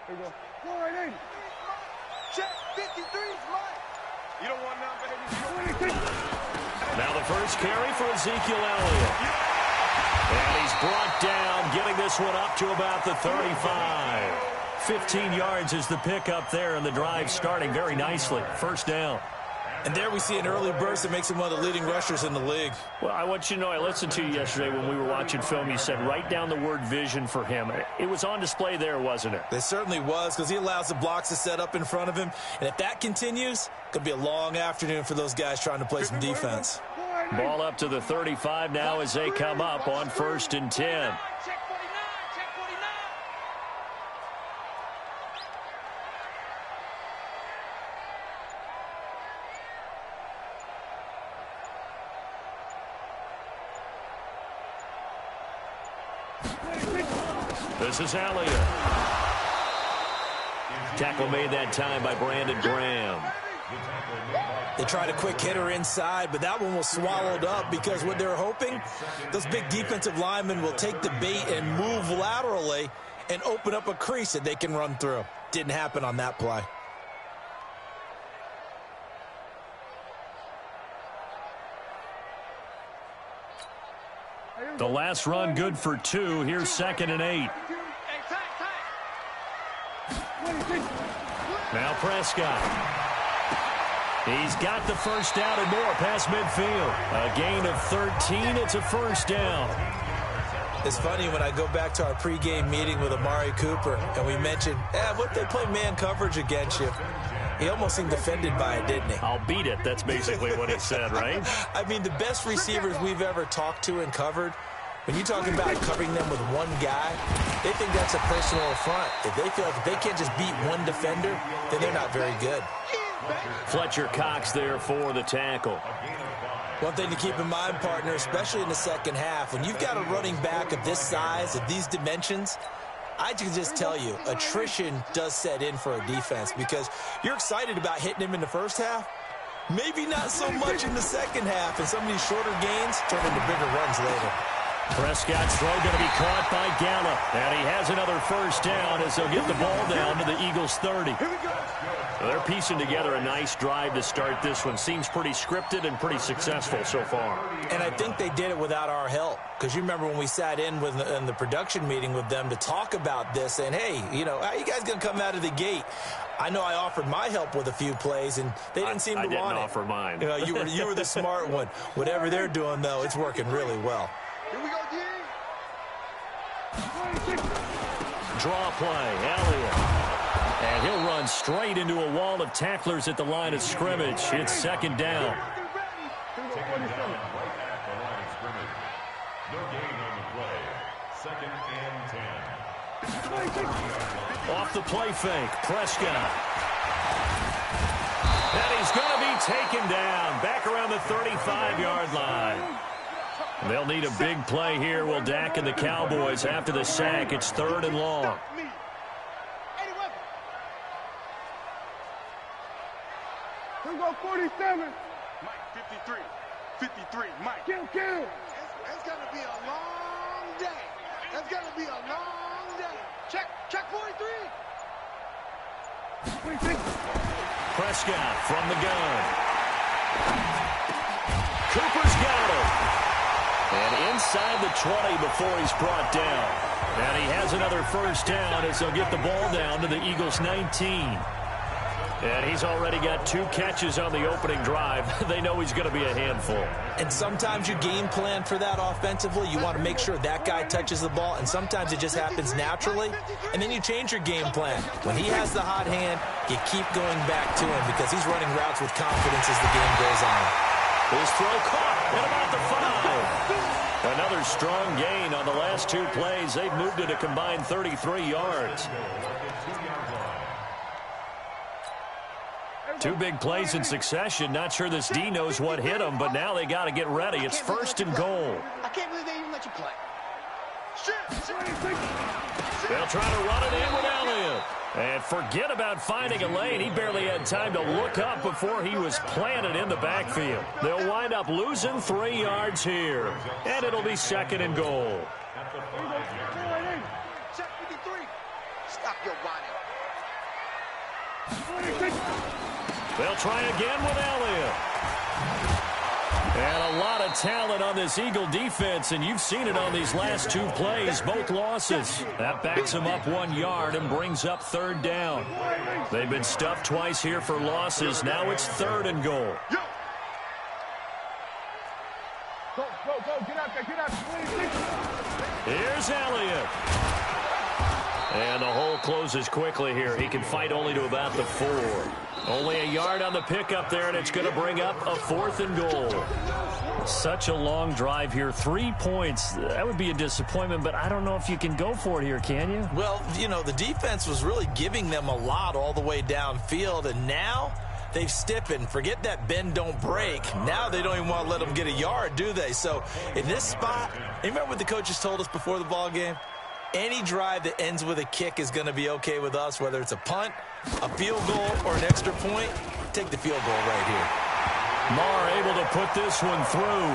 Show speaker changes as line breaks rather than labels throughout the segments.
There you go. Go right in. Check. 53 is mine. You don't want now, baby.
Now the first carry for Ezekiel Elliott. And he's brought down, getting this one up to about the 35. 15 yards is the pickup there, and the drive starting very nicely. First down.
And there we see an early burst that makes him one of the leading rushers in the league.
Well, I want you to know, I listened to you yesterday when we were watching film. You said write down the word vision for him. It was on display there, wasn't it?
It certainly was, because he allows the blocks to set up in front of him. And if that continues, it could be a long afternoon for those guys trying to play some defense.
Ball up to the 35 now as they come up on 1st and 10. This is Elliott. Tackle made that time by Brandon Graham.
They tried a quick hitter inside, but that one was swallowed up because what they're hoping, those big defensive linemen will take the bait and move laterally and open up a crease that they can run through. Didn't happen on that play.
The last run good for 2. Here's 2nd and 8. Now Prescott. He's got the first down and more past midfield. A gain of 13. It's a first down.
It's funny when I go back to our pregame meeting with Amari Cooper and we mentioned, what they play man coverage against you. He almost seemed offended by it, didn't he?
I'll beat it. That's basically what he said, right?
I mean, the best receivers we've ever talked to and covered, when you talk about covering them with one guy, they think that's a personal affront. If they feel like if they can't just beat one defender, then they're not very good.
Fletcher Cox there for the tackle.
One thing to keep in mind, partner, especially in the second half, when you've got a running back of this size, of these dimensions, I can just tell you, attrition does set in for a defense because you're excited about hitting him in the first half. Maybe not so much in the second half, and some of these shorter gains turn into bigger runs later.
Prescott's throw going to be caught by Gallup. And he has another first down as they'll get the ball down to the Eagles' 30. So they're piecing together a nice drive to start this one. Seems pretty scripted and pretty successful so far.
And I think they did it without our help. Because you remember when we sat in the production meeting with them to talk about this, and hey, how are you guys going to come out of the gate? I know I offered my help with a few plays, and they didn't seem to want it.
I didn't offer mine.
You were the smart one. Whatever they're doing, though, it's working really well.
Here we go, D.
Draw play, Elliott. And he'll run straight into a wall of tacklers at the line of scrimmage. It's 2nd down.
Second down right at the line of scrimmage. No gain on the play. 2nd and 10.
Off the play fake, Prescott. And he's going to be taken down back around the 35-yard line. They'll need a big play here, will Dak and the Cowboys after the sack. It's 3rd and long.
Here we go, 47. Mike, 53. 53, Mike. Kill. It's going to be a long day. It's going to be a long day. Check 43.
Prescott from the gun. Cooper's got him. And inside the 20 before he's brought down. And he has another first down as they'll get the ball down to the Eagles' 19. And he's already got 2 catches on the opening drive. They know he's going to be a handful.
And sometimes you game plan for that offensively. You want to make sure that guy touches the ball, and sometimes it just happens naturally, and then you change your game plan. When he has the hot hand, you keep going back to him because he's running routes with confidence as the game goes on.
His throw caught at about the 5. Another strong gain on the last 2 plays. They've moved it a combined 33 yards. 2 big plays in succession. Not sure this D knows what hit him, but now they got to get ready. It's 1st and goal.
I can't believe they even let you play.
They'll try to run it in with Elliott. And forget about finding a lane. He barely had time to look up before he was planted in the backfield. They'll wind up losing 3 yards here. And it'll be 2nd and goal.
Check 53. Stop your whining.
They'll try again with Elliott. And a lot of talent on this Eagle defense, and you've seen it on these last 2 plays, both losses. That backs them up 1 yard and brings up 3rd down. They've been stuffed twice here for losses. Now it's 3rd and goal.
Go, get out there, get out there.
Here's Elliott. And the hole closes quickly here. He can fight only to about the 4. Only a yard on the pickup there, and it's going to bring up a 4th and goal. Such a long drive here. 3 points. That would be a disappointment, but I don't know if you can go for it here, can you?
Well, you know, the defense was really giving them a lot all the way downfield, and now they've stiffened. Forget that bend, don't break. Now they don't even want to let them get a yard, do they? So in this spot, remember what the coaches told us before the ball game? Any drive that ends with a kick is going to be okay with us, whether it's a punt, a field goal, or an extra point. Take the field goal right here.
Marr able to put this one through.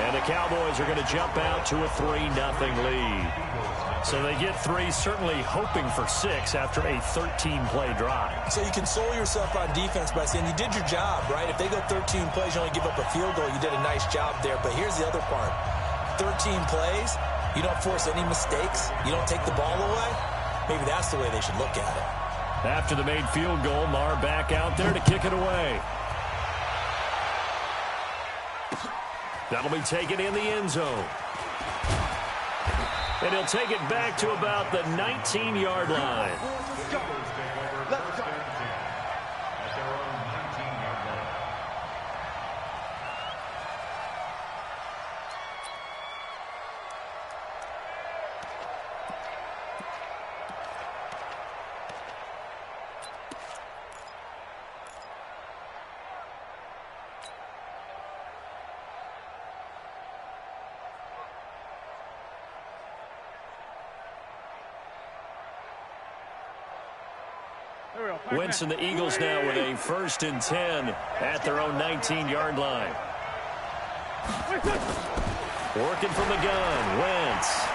And the Cowboys are going to jump out to a 3-0 lead. So they get 3, certainly hoping for 6 after a 13-play drive.
So you console yourself on defense by saying you did your job, right? If they go 13 plays, you only give up a field goal, you did a nice job there. But here's the other part. 13 plays, you don't force any mistakes. You don't take the ball away. Maybe that's the way they should look at it.
After the made field goal, Marr back out there to kick it away. That'll be taken in the end zone. And he'll take it back to about the 19-yard line.
Let's go.
Wentz and the Eagles now with a 1st and 10 at their own 19-yard line. Working from the gun, Wentz.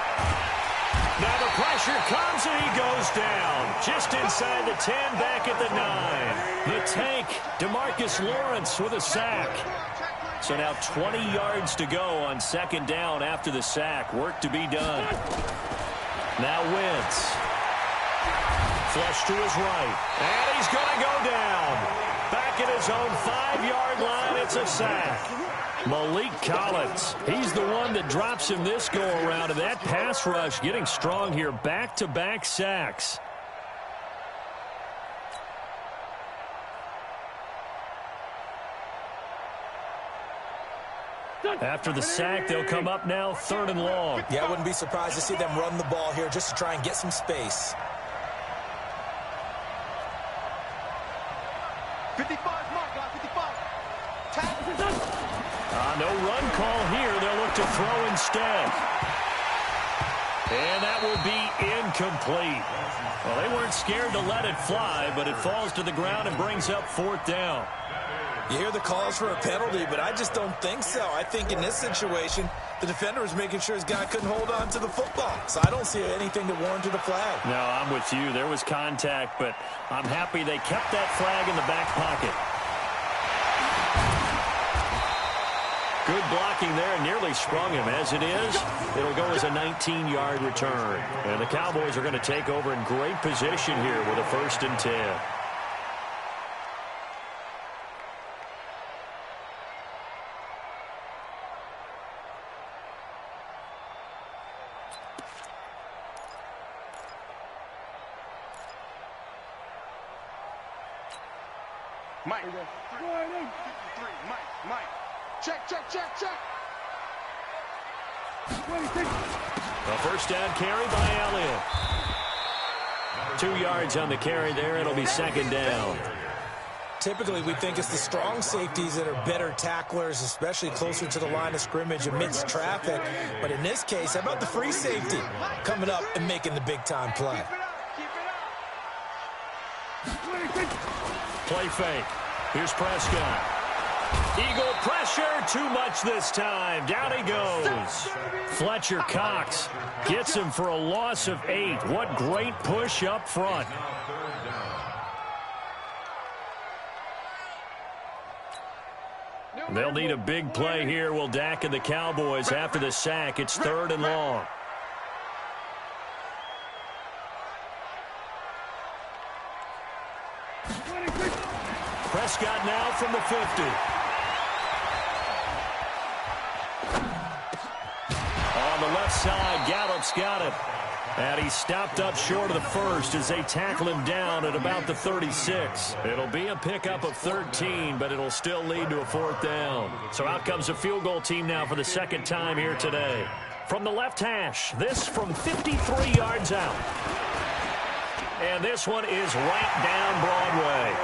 Now the pressure comes and he goes down. Just inside the 10, back at the 9. The tank, DeMarcus Lawrence with a sack. So now 20 yards to go on 2nd down after the sack. Work to be done. Now Wentz. Flush to his right. And he's going to go down. Back at his own 5-yard line, it's a sack. Malik Collins, he's the one that drops him this go-around. And that pass rush getting strong here. Back-to-back sacks. After the sack, they'll come up now 3rd and long.
Yeah, I wouldn't be surprised to see them run the ball here just to try and get some space.
55, mark on 55.
No run call here. They'll look to throw instead. And that will be incomplete. Well, they weren't scared to let it fly, but it falls to the ground and brings up 4th down.
You hear the calls for a penalty, but I just don't think so. I think in this situation, the defender was making sure his guy couldn't hold on to the football. So I don't see anything that warranted a flag.
No, I'm with you. There was contact, but I'm happy they kept that flag in the back pocket. Good blocking there, nearly sprung him. As it is, it'll go as a 19-yard return. And the Cowboys are going to take over in great position here with a 1st and 10.
Mike. 53, Mike. Check.
A first down carry by Elliott. 2 yards on the carry there. It'll be second down.
Typically, we think it's the strong safeties that are better tacklers, especially closer to the line of scrimmage amidst traffic. But in this case, how about the free safety coming up and making the big-time play?
Play fake. Here's Prescott. Eagle pressure, too much this time. Down he goes. Fletcher Cox gets him for a loss of 8. What great push up front. They'll need a big play here. Will Dak and the Cowboys after the sack. It's 3rd and long. Prescott now from the 50. On the left side, Gallup's got it. And he stopped up short of the first as they tackle him down at about the 36. It'll be a pickup of 13, but it'll still lead to a 4th down. So out comes the field goal team now for the second time here today. From the left hash, this from 53 yards out. And this one is right down Broadway.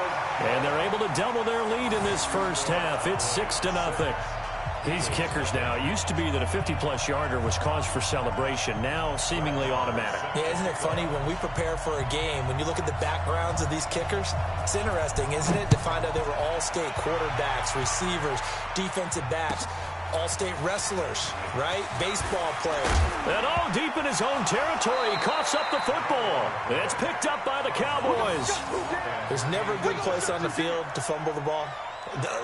And they're able to double their lead in this first half. It's 6-0. These kickers now, it used to be that a 50-plus yarder was cause for celebration. Now seemingly automatic.
Yeah, isn't it funny when we prepare for a game, when you look at the backgrounds of these kickers, it's interesting, isn't it, to find out they were all-state quarterbacks, receivers, defensive backs, all-state wrestlers, right? Baseball players.
And all deep in his own territory, he coughs up the football. It's picked up by the Cowboys.
There's never a good place on the field to fumble the ball.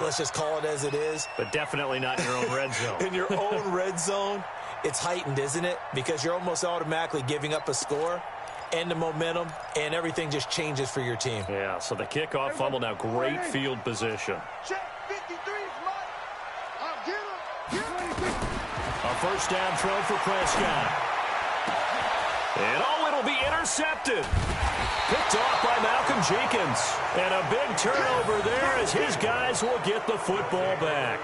Let's just call it as it is.
But definitely not in your own red zone.
In your own red zone, it's heightened, isn't it? Because you're almost automatically giving up a score and the momentum, and everything just changes for your team.
Yeah, so the kickoff fumble now, great field position.
Check 53, Mike. Get him.
A first down throw for Prescott. And it'll be intercepted. Picked off by Malcolm Jenkins. And a big turnover there as his guys will get the football back.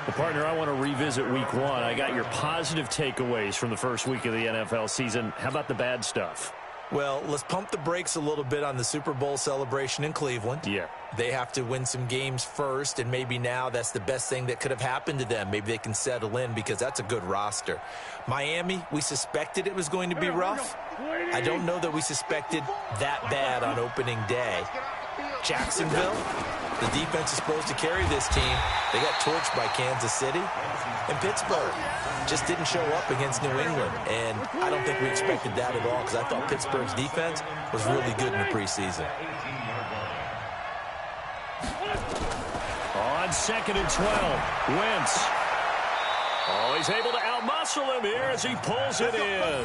Well, partner, I want to revisit week 1. I got your positive takeaways from the first week of the NFL season. How about the bad stuff?
Well, let's pump the brakes a little bit on the Super Bowl celebration in Cleveland.
Yeah.
They have to win some games first, and maybe now that's the best thing that could have happened to them. Maybe they can settle in because that's a good roster. Miami, we suspected it was going to be rough. I don't know that we suspected that bad on opening day. Jacksonville, the defense is supposed to carry this team. They got torched by Kansas City. And Pittsburgh just didn't show up against New England. And I don't think we expected that at all because I thought Pittsburgh's defense was really good in the preseason.
On 2nd and 12, Wentz. Oh, he's able to outmuscle him here as he pulls it in.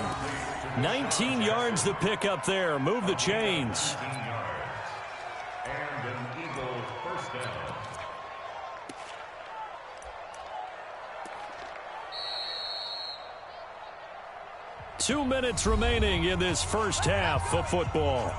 19 yards the pick up there. Move the chains.
And an Eagles first down.
Two minutes remaining in this first half of football.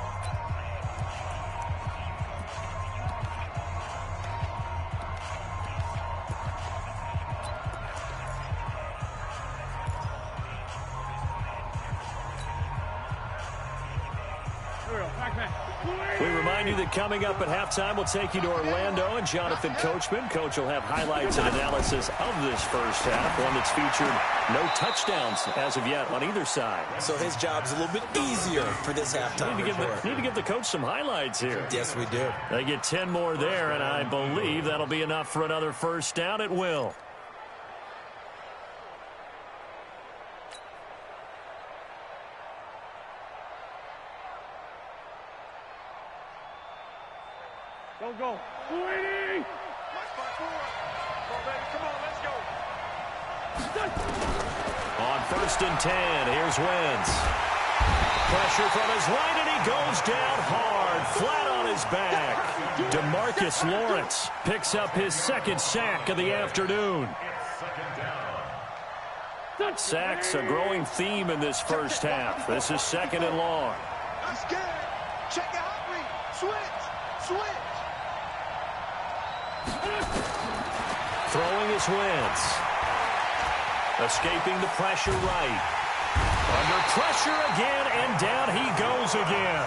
We remind you that coming up at halftime, we'll take you to Orlando and Jonathan Coachman. Coach will have highlights and analysis of this first half, one that's featured no touchdowns as of yet on either side.
So his job's a little bit easier for this halftime.
Need to give the coach some highlights here.
Yes, we do.
They get 10 more there, and I believe that'll be enough for another first down. It will.
Go. 280. My spot forward. Come on, baby. Come on, let's go.
On 1st and 10, here's Wentz. Pressure from his right, and he goes down hard, flat on his back. DeMarcus Lawrence picks up his 2nd sack of the afternoon. Sacks a growing theme in this first half. This is 2nd and long.
I'm scared. Check out me. Switch.
Throwing his Wentz. Escaping the pressure right. Under pressure again, and down he goes again.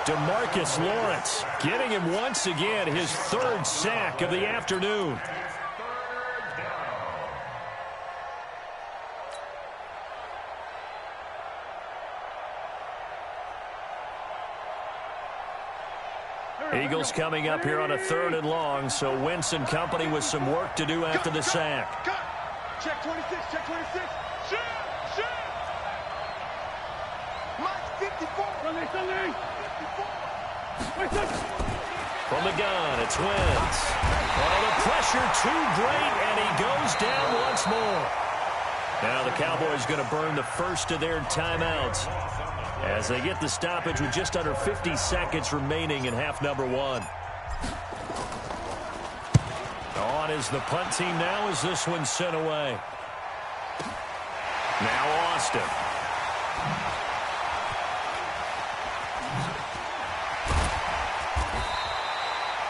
DeMarcus Lawrence getting him once again, his third sack of the afternoon. Eagles coming up here on a 3rd and long, so Wentz and company with some work to do after the sack.
Check 26, check 26. Shoot, shoot. Mike 54. Sunday. 54.
From the gun, it's Wentz. Oh, the pressure too great, and he goes down once more. Now the Cowboys going to burn the first of their timeouts as they get the stoppage with just under 50 seconds remaining in half number 1. On is the punt team now as this one's sent away. Now Austin.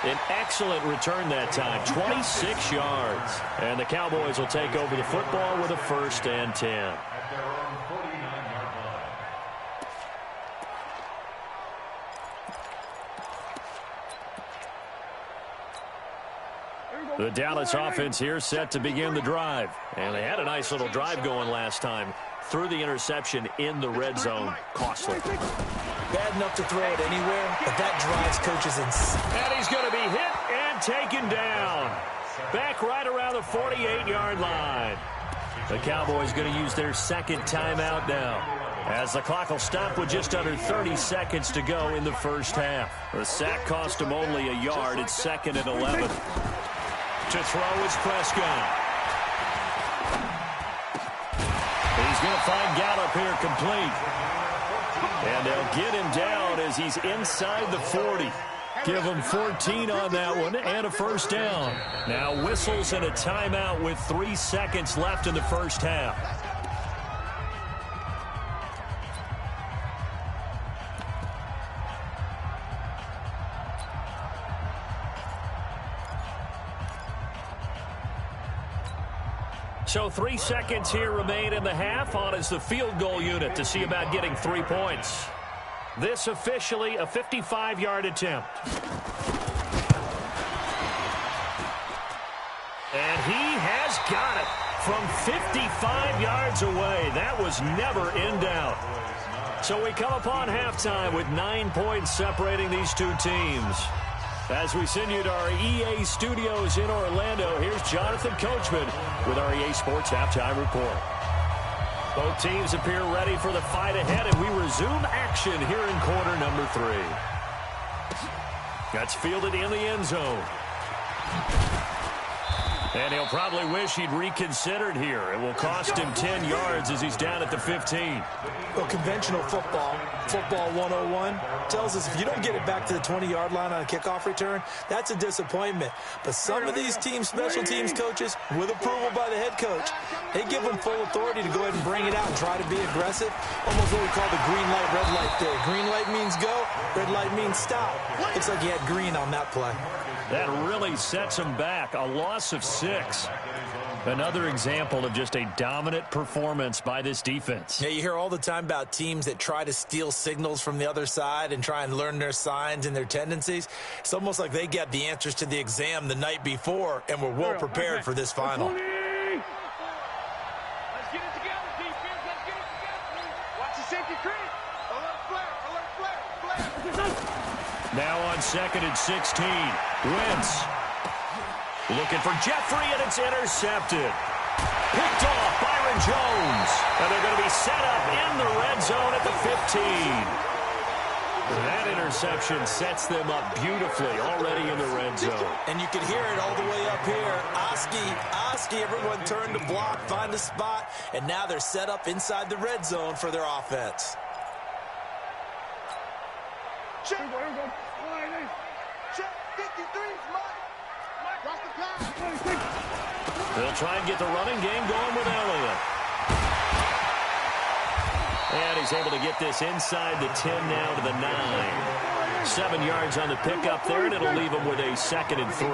An excellent return that time, 26 yards. And the Cowboys will take over the football with a 1st and 10.
At their own 49-yard line.
The Dallas offense here set to begin the drive. And they had a nice little drive going last time. Threw the interception in the red zone. Costly.
Bad enough to throw it anywhere, but that drives coaches insane.
And he's going to be hit and taken down. Back right around the 48-yard line. The Cowboys going to use their second timeout now, as the clock will stop with just under 30 seconds to go in the first half. The sack cost him only a yard. It's 2nd and 11. To throw is Prescott. He's going to find Gallup here complete. And they'll get him down as he's inside the 40. Give him 14 on that one and a 1st down. Now whistles and a timeout with 3 seconds left in the first half. So 3 seconds here remain in the half. On is the field goal unit to see about getting 3 points. This officially a 55-yard attempt. And he has got it from 55 yards away. That was never in doubt. So we come upon halftime with 9 points separating these two teams. As we send you to our EA studios in Orlando, here's Jonathan Coachman with our EA Sports Halftime Report. Both teams appear ready for the fight ahead, and we resume action here in quarter number 3. That's fielded in the end zone. And he'll probably wish he'd reconsidered here. It will cost him 10 yards as he's down at the 15.
Well, conventional football 101, tells us if you don't get it back to the 20-yard line on a kickoff return, that's a disappointment. But some of these teams, special teams coaches, with approval by the head coach, they give them full authority to go ahead and bring it out and try to be aggressive. Almost what we call the green light, red light theory. Green light means go, red light means stop. Looks like he had green on that play.
That really sets him back. A loss of 6. Another example of just a dominant performance by this defense.
Yeah, you hear all the time about teams that try to steal signals from the other side and try and learn their signs and their tendencies. It's almost like they get the answers to the exam the night before and were well prepared for this final.
Let's get it together, defense. Let's get it together. Watch the safety creep. Alert flare, alert flare.
Now on 2nd and 16. Wentz looking for Jeffrey, and it's intercepted. Picked off Byron Jones. And they're going to be set up in the red zone at the 15. That interception sets them up beautifully already in the red zone.
And you can hear it all the way up here. Oski, everyone turned to block, find a spot, and now they're set up inside the red zone for their offense.
Check. Check. 53's Mike. Cross the pass.
They'll try and get the running game going with Elliott. And he's able to get this inside the 10 now to the 9. 7 yards on the pickup there, and it'll leave him with a 2nd and 3.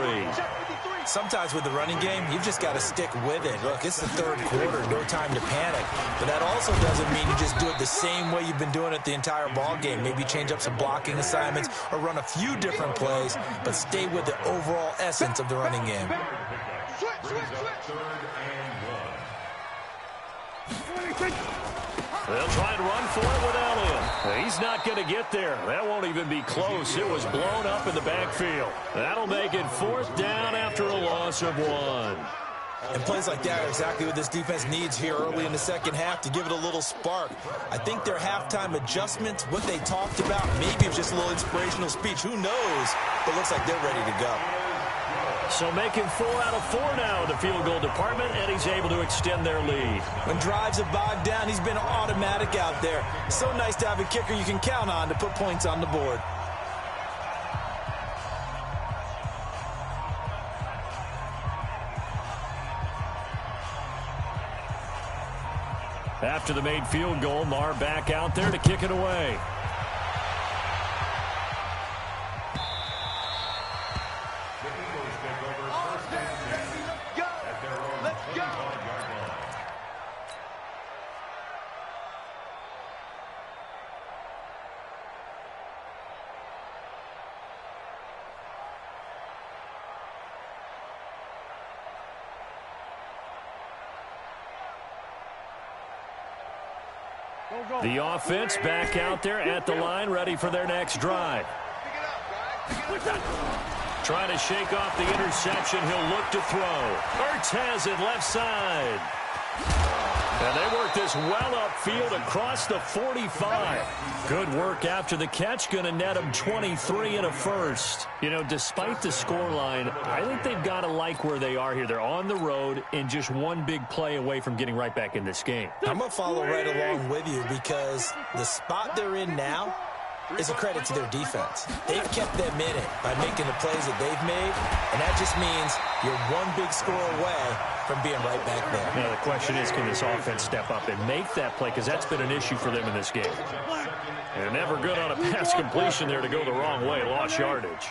Sometimes with the running game, you've just got to stick with it. Look, it's the third quarter, no time to panic. But that also doesn't mean you just do it the same way you've been doing it the entire ball game. Maybe change up some blocking assignments or run a few different plays, but stay with the overall essence of the running game.
They'll try and run for it with Elliott. He's not going to get there. That won't even be close. It was blown up in the backfield. That'll make it 4th down after a loss of 1.
And plays like that are exactly what this defense needs here early in the second half to give it a little spark. I think their halftime adjustments, what they talked about, maybe it was just a little inspirational speech. Who knows? But it looks like they're ready to go.
So making 4 out of 4 now in the field goal department, and he's able to extend their lead.
When drives have bogged down, he's been automatic out there. So nice to have a kicker you can count on to put points on the board.
After the made field goal, Marr back out there to kick it away. The offense back out there at the line, ready for their next drive. Trying to shake off the interception. He'll look to throw. Ertz has it left side. And they work this well upfield across the 45. Good work after the catch. Going to net them 23 and a first. You know, despite the scoreline, I think they've got to like where they are here. They're on the road and just one big play away from getting right back in this game.
I'm going to follow right along with you because the spot they're in now is a credit to their defense. They've kept them in it by making the plays that they've made, and that just means you're one big score away from being right back there.
Now, the question is, can this offense step up and make that play? Because that's been an issue for them in this game. They're never good on a pass completion there to go the wrong way. Lost yardage.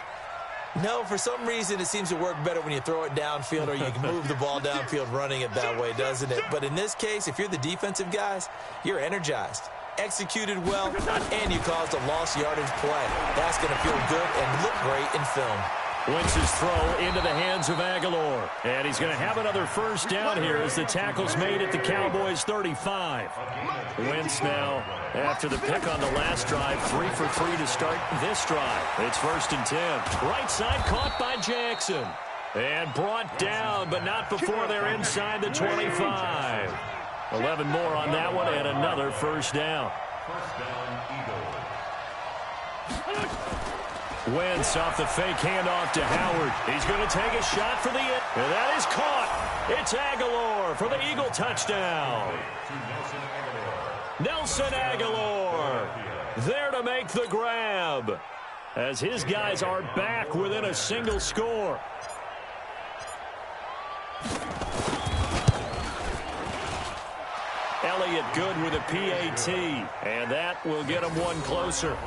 No, for some reason, it seems to work better when you throw it downfield or you can move the ball downfield running it that way, doesn't it? But in this case, if you're the defensive guys, you're energized, executed well, and you caused a lost yardage play. That's going to feel good and look great in film.
Wentz's throw into the hands of Aguilar. And he's going to have another first down here as the tackle's made at the Cowboys' 35. Wentz now, after the pick on the last drive, 3 for 3 to start this drive. It's 1st and 10. Right side caught by Jackson. And brought down, but not before they're inside the 25. 11 more on that one and another first down.
First down, Eagles.
Wentz off the fake handoff to Howard. He's going to take a shot for the end. And that is caught. It's Aguilar for the Eagle touchdown. Nelson Aguilar there to make the grab as his guys are back within a single score. Elliott good with a PAT, and that will get him one closer.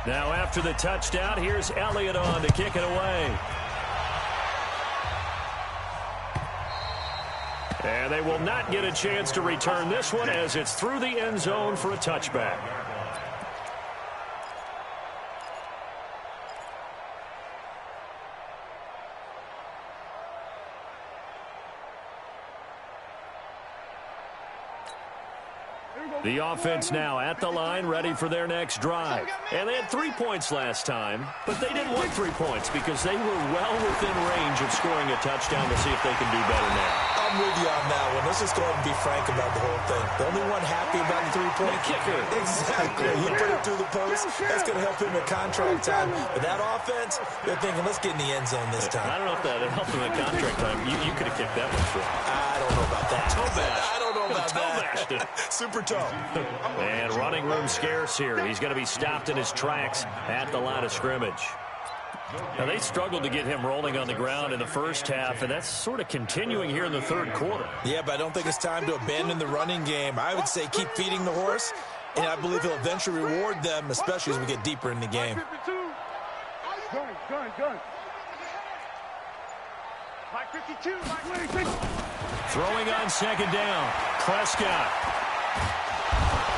Now after the touchdown, here's Elliott on to kick it away. And they will not get a chance to return this one as it's through the end zone for a touchback. The offense now at the line, ready for their next drive. And they had 3 points last time, but they didn't want 3 points because they were well within range of scoring a touchdown. To see if they can do better now.
I'm with you on that one. Let's just go ahead and be frank about the whole thing. The only one happy about the 3-point
kicker.
Exactly. He put it through the post. That's going to help him at contract time. But that offense, they're thinking, let's get in the end zone this time.
I don't know if that helped him at contract time. You could have kicked that one through.
I don't know about that.
Toe bash.
I don't know about
that.
Super toe.
And running room scarce here. He's going to be stopped in his tracks at the line of scrimmage. Now, they struggled to get him rolling on the ground in the first half, and that's sort of continuing here in the third quarter.
Yeah, but I don't think it's time to abandon the running game. I would say keep feeding the horse And I believe he'll eventually reward them, especially as we get deeper in the game.
Gun. Mike 52, Mike 26.
Throwing on second down. Prescott.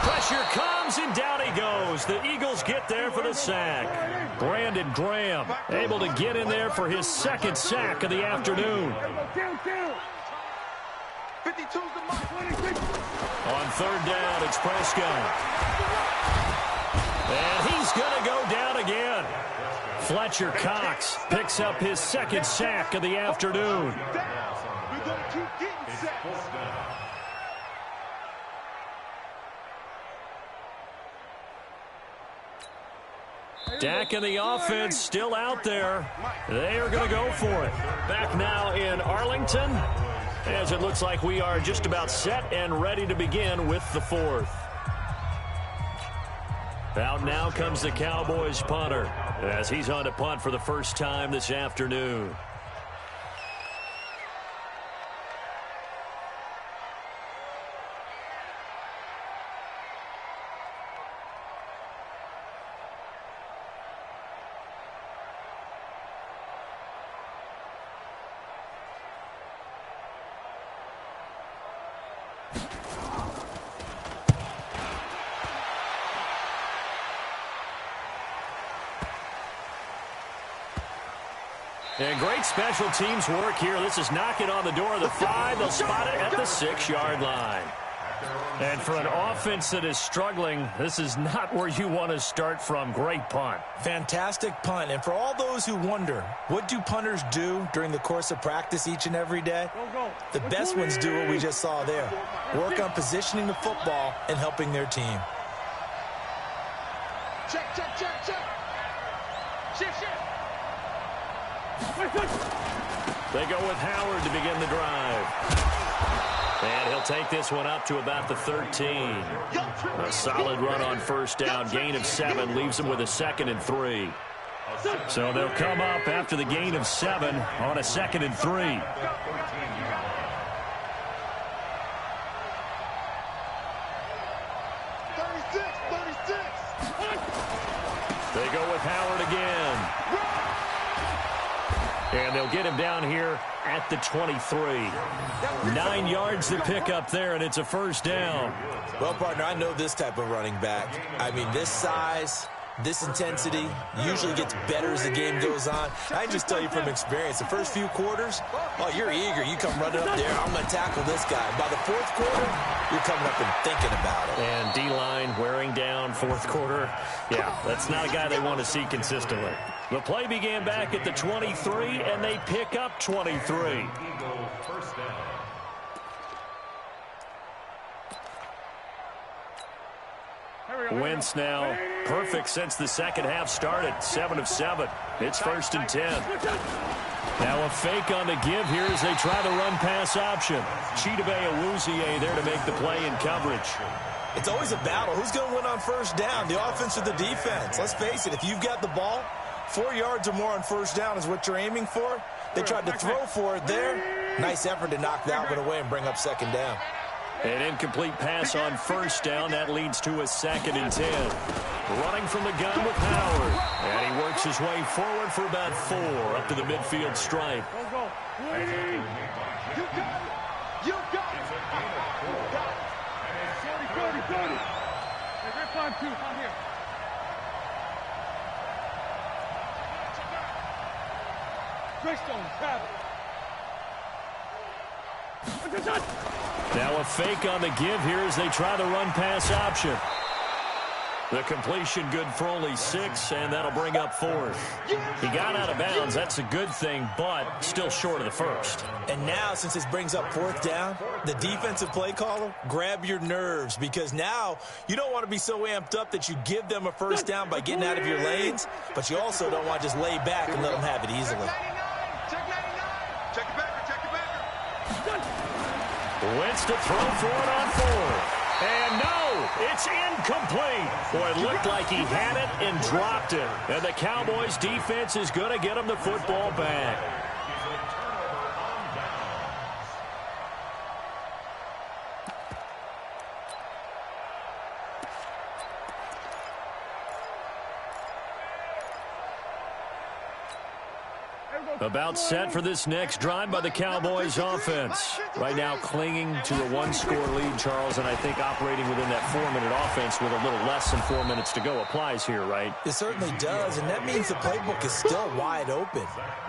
Pressure comes, and down he goes. The Eagles get there for the sack. Brandon Graham able to get in there for his second sack of the afternoon.
52's the Mike 26.
On third down, it's Prescott. And he's going to go down again. Fletcher Cox picks up his second sack of the afternoon.
We're going to keep getting sacks.
Dak and the offense still out there. They are going to go for it. Back now in Arlington, as it looks like we are just about set and ready to begin with the fourth. Out now comes the Cowboys punter as he's on to punt for the first time this afternoon. And great special teams work here. This is knocking on the door of the 5. They'll spot it at the 6-yard line. And for an offense that is struggling, this is not where you want to start from. Great punt.
Fantastic punt. And for all those who wonder, what do punters do during the course of practice each and every day? The best ones do what we just saw there. Work on positioning the football and helping their team.
Check. Shift.
They go with Howard to begin the drive. And he'll take this one up to about the 13. A solid run on first down. Gain of 7 leaves them with a 2nd and 3. So they'll come up after the gain of 7 on a 2nd and 3. They go with Howard again. And they'll get him down here at the 23. 9 yards to pick up there, and it's a first down.
Well, partner, I know this type of running back. I mean, this size, this intensity usually gets better as the game goes on. I can just tell you from experience, the first few quarters, oh, you're eager. You come running up there, I'm going to tackle this guy. By the fourth quarter, you're coming up and thinking about it.
And D-line wearing down fourth quarter. Yeah, that's not a guy they want to see consistently. The play began back at the 23, and they pick up 23. Wentz now perfect since the second half started. 7 of 7. It's 1st and 10. Now a fake on the give here as they try the run-pass option. Chidobe Awuzie there to make the play in coverage.
It's always a battle. Who's going to win on first down, the offense or the defense? Let's face it, if you've got the ball, 4 yards or more on first down is what you're aiming for. They tried to throw for it there. Nice effort to knock that one away and bring up 2nd down.
An incomplete pass on first down. That leads to a 2nd and 10. Running from the gun with Howard. And he works his way forward for about 4 up to the midfield stripe.
You got it. Hey, we're 5-2. Come here. Greystone, grab it.
Now a fake on the give here as they try the run-pass option. The completion good for only 6, and that'll bring up 4th. He got out of bounds. That's a good thing, but still short of the first.
And now, since this brings up 4th down, the defensive play caller, grab your nerves, because now you don't want to be so amped up that you give them a first down by getting out of your lanes, but you also don't want to just lay back and let them have it easily.
Check 99. Check it back.
Wentz to throw for it on 4th. And no, it's incomplete. Boy, it looked like he had it and dropped it. And the Cowboys defense is going to get him the football back. About set for this next drive by the Cowboys offense. Right now clinging to a one-score lead, Charles, and I think operating within that 4-minute offense with a little less than 4 minutes to go applies here, right?
It certainly does, and that means the playbook is still wide open.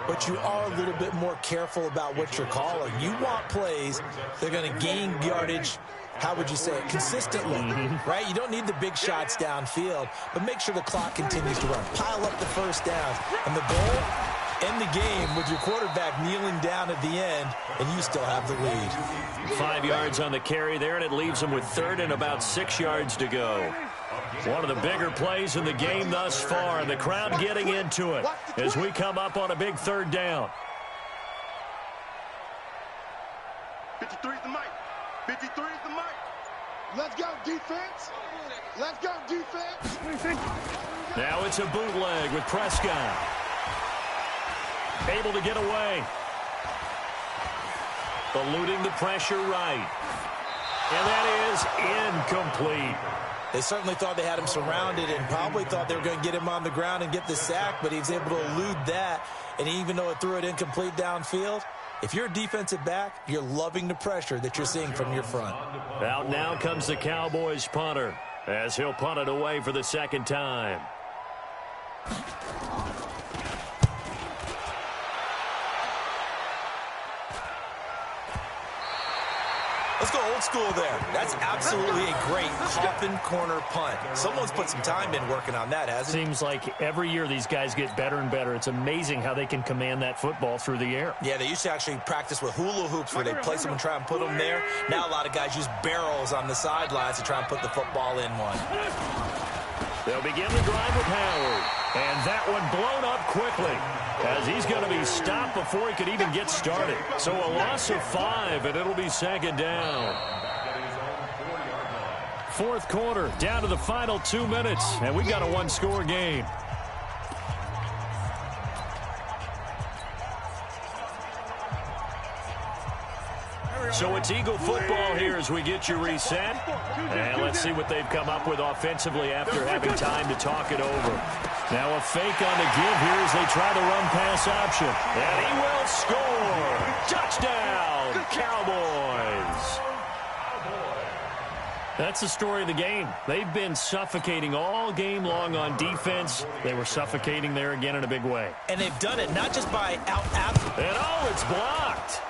But you are a little bit more careful about what you're calling. You want plays that are going to gain yardage, how would you say it, consistently, right? You don't need the big shots downfield, but make sure the clock continues to run. Pile up the first downs. And the goal, end the game with your quarterback kneeling down at the end, and you still have the lead.
5 yards on the carry there, and it leaves them with third and about 6 yards to go. One of the bigger plays in the game thus far, and the crowd getting into it as we come up on a big third down.
53 is the mic. 53 is the mic. Let's go, defense. Let's go, defense.
Now it's a bootleg with Prescott. Able to get away. Eluding the pressure right. And that is incomplete.
They certainly thought they had him surrounded and probably thought they were going to get him on the ground and get the sack, but he was able to elude that. And even though it threw it incomplete downfield, if you're a defensive back, you're loving the pressure that you're seeing from your front.
Out now comes the Cowboys punter as he'll punt it away for the second time.
Let's go old school there. That's absolutely a great coffin corner punt. Someone's put some time in working on that, hasn't it?
Seems like every year these guys get better and better. It's amazing how they can command that football through the air.
Yeah, they used to actually practice with hula hoops where they place them and try and put them there. Now a lot of guys use barrels on the sidelines to try and put the football in one.
They'll begin the drive with Howard. And that one blown up quickly as he's going to be stopped before he could even get started. So a loss of 5, and it'll be second down. Fourth quarter, down to the final 2 minutes, and we've got a one-score game. So it's Eagle football here as we get you reset. And let's see what they've come up with offensively after having time to talk it over. Now a fake on the give here as they try the run-pass option. And he will score. Touchdown, Cowboys. That's the story of the game. They've been suffocating all game long on defense. They were suffocating there again in a big way.
And they've done it not just by out.
And oh, it's blocked.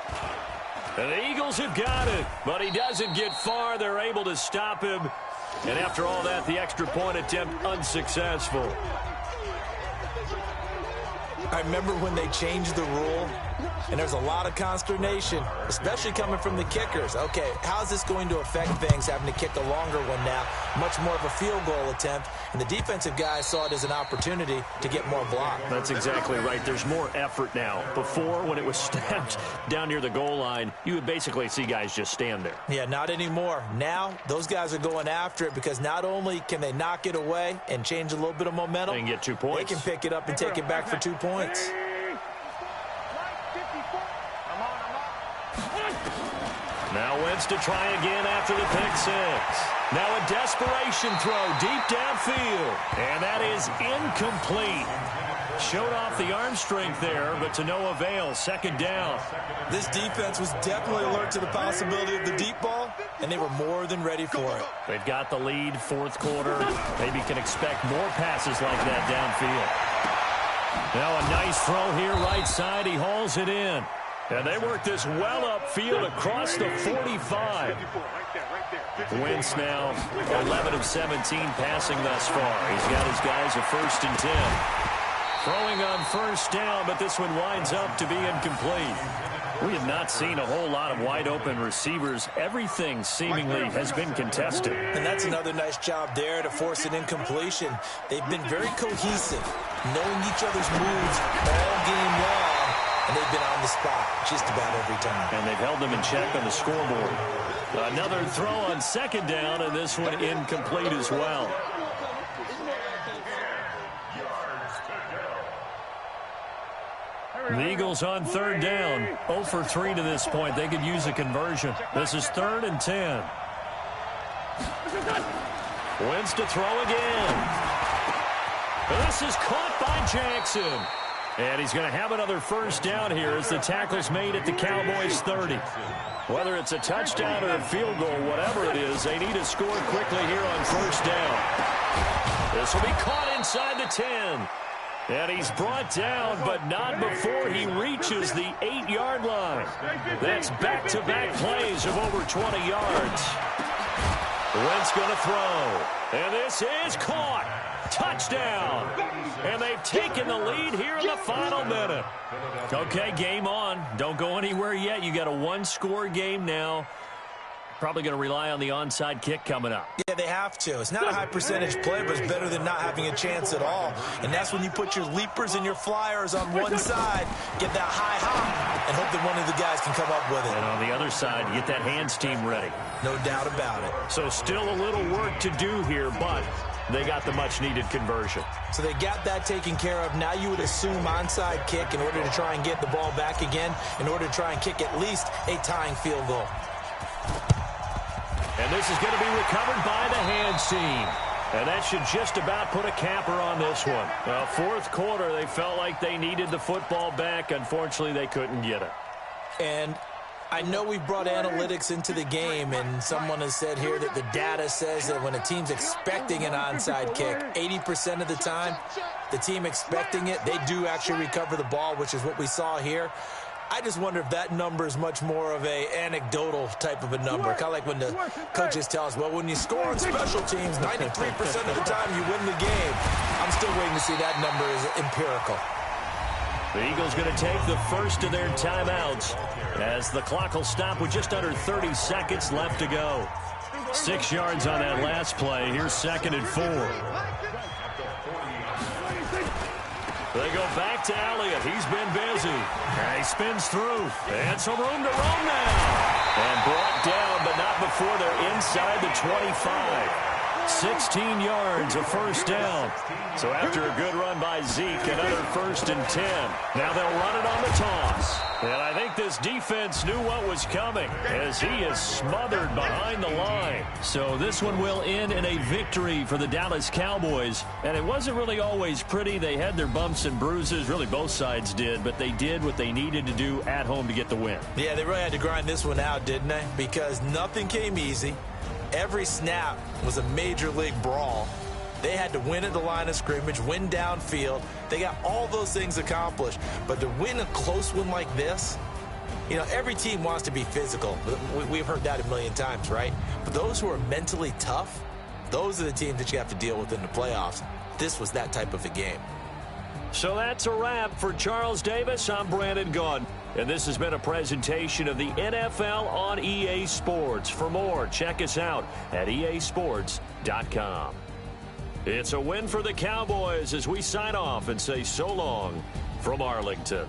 And the Eagles have got it, but he doesn't get far. They're able to stop him. And after all that, the extra point attempt unsuccessful.
I remember when they changed the rule, and there's a lot of consternation, especially coming from the kickers. Okay, how's this going to affect things, having to kick a longer one now? Much more of a field goal attempt, and the defensive guys saw it as an opportunity to get more block.
That's exactly right. There's more effort now. Before, when it was snapped down near the goal line, you would basically see guys just stand there.
Yeah, not anymore. Now, those guys are going after it because not only can they knock it away and change a little bit of momentum,
they can get 2 points.
They can pick it up and take it back for 2 points.
Now Wentz to try again after the pick six. Now a desperation throw deep downfield. And that is incomplete. Showed off the arm strength there, but to no avail. Second down.
This defense was definitely alert to the possibility of the deep ball, and they were more than ready for it.
They've got the lead, fourth quarter. Maybe can expect more passes like that downfield. Now a nice throw here right side. He hauls it in. And they work this well upfield across the 45. Wentz now 11 of 17 passing thus far. He's got his guys a 1st and 10. Throwing on first down, but this one winds up to be incomplete. We have not seen a whole lot of wide-open receivers. Everything seemingly has been contested.
And that's another nice job there to force an incompletion. They've been very cohesive, knowing each other's moves all game long, and they've been on the spot just about every time.
And they've held them in check on the scoreboard. Another throw on second down, and this one incomplete as well. The Eagles on third down. 0 for 3 to this point. They could use a conversion. This is 3rd and 10. Wentz to throw again. This is caught by Jackson. And he's going to have another first down here as the tackle's made at the Cowboys' 30. Whether it's a touchdown or a field goal, whatever it is, they need to score quickly here on first down. This will be caught inside the 10. And he's brought down, but not before he reaches the 8-yard line. That's back-to-back plays of over 20 yards. Wentz going to throw. And this is caught. Touchdown. And they've taken the lead here in the final minute. Okay, game on. Don't go anywhere yet. You got a one-score game now. Probably going to rely on the onside kick coming up.
Yeah, they have to. It's not a high percentage play, but it's better than not having a chance at all. And that's when you put your leapers and your flyers on one side, get that high hop, and hope that one of the guys can come up with it.
And on the other side, get that hands team ready.
No doubt about it.
So still a little work to do here, but they got the much-needed conversion.
So they got that taken care of. Now you would assume onside kick in order to try and get the ball back again, in order to try and kick at least a tying field goal.
And this is going to be recovered by the hands team. And that should just about put a capper on this one. Well, fourth quarter, they felt like they needed the football back. Unfortunately, they couldn't get it.
And I know we've brought analytics into the game, and someone has said here that the data says that when a team's expecting an onside kick, 80% of the time, the team expecting it, they do actually recover the ball, which is what we saw here. I just wonder if that number is much more of a anecdotal type of a number. Kind of like when the coaches tell us, well, when you score on special teams, 93% of the time you win the game. I'm still waiting to see that number is empirical.
The Eagles going to take the first of their timeouts as the clock will stop with just under 30 seconds left to go. 6 yards on that last play. Here's 2nd and 4. They go back to Elliott. He's been busy. And he spins through. And some room to roam now. And brought down, but not before they're inside the 25. 16 yards, a first down. So after a good run by Zeke, another 1st and 10. Now they'll run it on the toss. And I think this defense knew what was coming as he is smothered behind the line. So this one will end in a victory for the Dallas Cowboys. And it wasn't really always pretty. They had their bumps and bruises. Really, both sides did. But they did what they needed to do at home to get the win.
Yeah, they really had to grind this one out, didn't they? Because nothing came easy. Every snap was a major league brawl. They had to win at the line of scrimmage, win downfield. They got all those things accomplished. But to win a close one like this, you know, every team wants to be physical. We've heard that a million times, right? But those who are mentally tough, those are the teams that you have to deal with in the playoffs. This was that type of a game.
So that's a wrap for Charles Davis. I'm Brandon Gaudin. And this has been a presentation of the NFL on EA Sports. For more, check us out at easports.com. It's a win for the Cowboys as we sign off and say so long from Arlington.